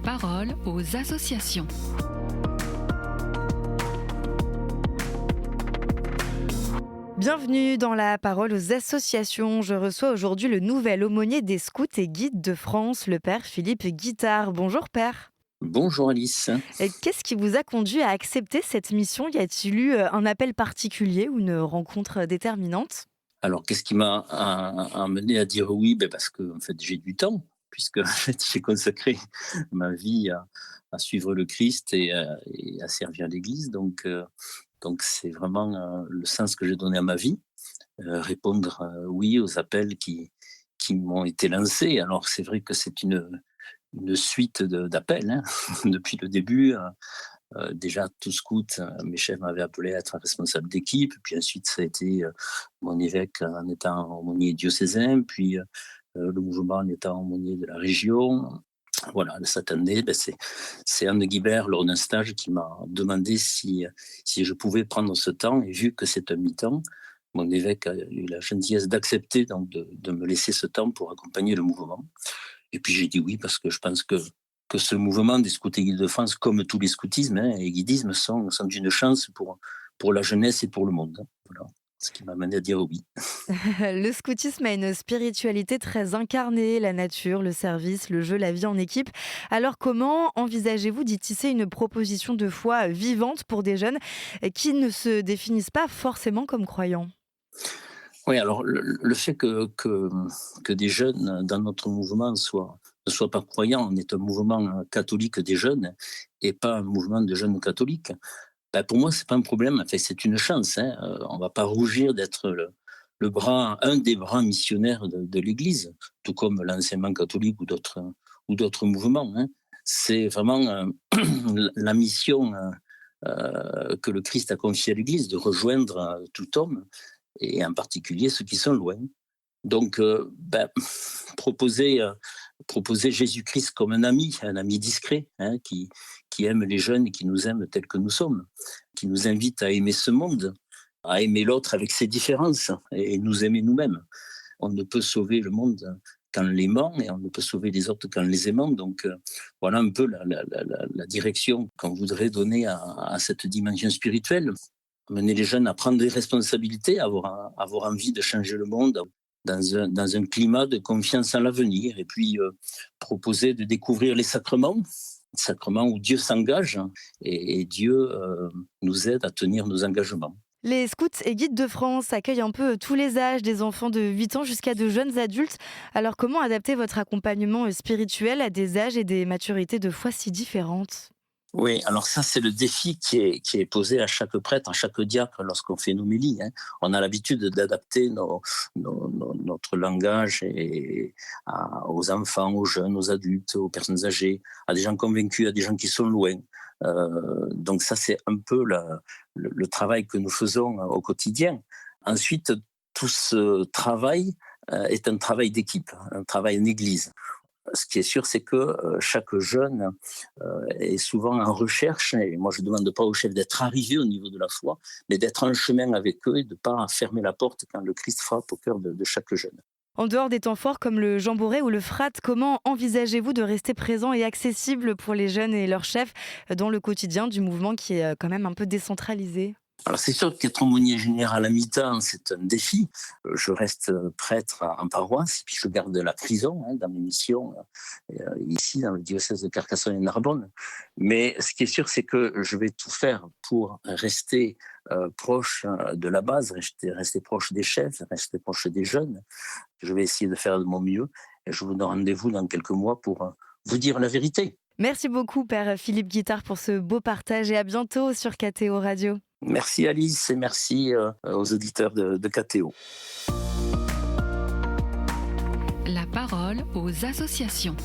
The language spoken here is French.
parole aux associations. Bienvenue dans la parole aux associations. Je reçois aujourd'hui le nouvel aumônier des scouts et guides de France, le père Philippe Guittard. Bonjour père. Bonjour Alice. Et qu'est-ce qui vous a conduit à accepter cette mission ? Y a-t-il eu un appel particulier ou une rencontre déterminante ? Alors, qu'est-ce qui m'a amené à dire oui? Parce que en fait, j'ai du temps, puisque en fait, j'ai consacré ma vie à suivre le Christ et à servir l'Église. Donc c'est vraiment le sens que j'ai donné à ma vie, répondre oui aux appels qui m'ont été lancés. Alors, c'est vrai que c'est une suite d'appels, hein. Depuis le début. Déjà, tout scout, mes chefs m'avaient appelé à être responsable d'équipe. Puis ensuite, ça a été mon évêque en étant aumônier diocésain, puis le mouvement en étant aumônier de la région. Voilà, cette année, c'est Anne Guibert, lors d'un stage, qui m'a demandé si je pouvais prendre ce temps. Et vu que c'est un mi-temps, mon évêque a eu la gentillesse d'accepter donc de me laisser ce temps pour accompagner le mouvement. Et puis j'ai dit oui, parce que je pense que ce mouvement des scouts et guides de France, comme tous les scoutismes et guidismes, sont d'une chance pour la jeunesse et pour le monde. Voilà, ce qui m'a amené à dire oui. Le scoutisme a une spiritualité très incarnée, la nature, le service, le jeu, la vie en équipe. Alors comment envisagez-vous d'y tisser une proposition de foi vivante pour des jeunes qui ne se définissent pas forcément comme croyants ? Oui, alors le fait que des jeunes dans notre mouvement ne soient pas croyants, on est un mouvement catholique des jeunes et pas un mouvement de jeunes catholiques. Pour moi, c'est pas un problème. Enfin, c'est une chance, hein. On va pas rougir d'être un des bras missionnaires de l'Église, tout comme l'enseignement catholique ou d'autres mouvements, hein. C'est vraiment la mission que le Christ a confiée à l'Église, de rejoindre tout homme, et en particulier ceux qui sont loin. Donc, proposer Jésus-Christ comme un ami discret, hein, qui aime les jeunes et qui nous aime tels que nous sommes, qui nous invite à aimer ce monde, à aimer l'autre avec ses différences et nous aimer nous-mêmes. On ne peut sauver le monde qu'en l'aimant et on ne peut sauver les autres qu'en les aimant. Donc, voilà un peu la direction qu'on voudrait donner à cette dimension spirituelle. Mener les jeunes à prendre des responsabilités, avoir envie de changer le monde dans un climat de confiance en l'avenir, et puis proposer de découvrir les sacrements où Dieu s'engage et Dieu nous aide à tenir nos engagements. Les scouts et guides de France accueillent un peu tous les âges, des enfants de 8 ans jusqu'à de jeunes adultes. Alors comment adapter votre accompagnement spirituel à des âges et des maturités de foi si différentes ? Oui, alors ça, c'est le défi qui est posé à chaque prêtre, à chaque diacre lorsqu'on fait une homélie, hein. On a l'habitude d'adapter notre langage aux enfants, aux jeunes, aux adultes, aux personnes âgées, à des gens convaincus, à des gens qui sont loin. Donc ça, c'est un peu le travail que nous faisons au quotidien. Ensuite, tout ce travail est un travail d'équipe, un travail en église. Ce qui est sûr, c'est que chaque jeune est souvent en recherche, et moi je ne demande pas aux chefs d'être arrivés au niveau de la foi, mais d'être en chemin avec eux et de ne pas fermer la porte quand le Christ frappe au cœur de chaque jeune. En dehors des temps forts comme le Jamboree ou le Frat, comment envisagez-vous de rester présent et accessible pour les jeunes et leurs chefs dans le quotidien du mouvement qui est quand même un peu décentralisé ? Alors c'est sûr qu'être aumônier général à mi-temps, c'est un défi. Je reste prêtre en paroisse, et puis je garde la prison, hein, dans mes missions ici dans le diocèse de Carcassonne et Narbonne. Mais ce qui est sûr, c'est que je vais tout faire pour rester proche de la base, rester proche des chefs, rester proche des jeunes. Je vais essayer de faire de mon mieux et je vous donne rendez-vous dans quelques mois pour vous dire la vérité. Merci beaucoup, Père Philippe Guittard, pour ce beau partage et à bientôt sur KTO Radio. Merci Alice et merci aux auditeurs de KTO. La parole aux associations.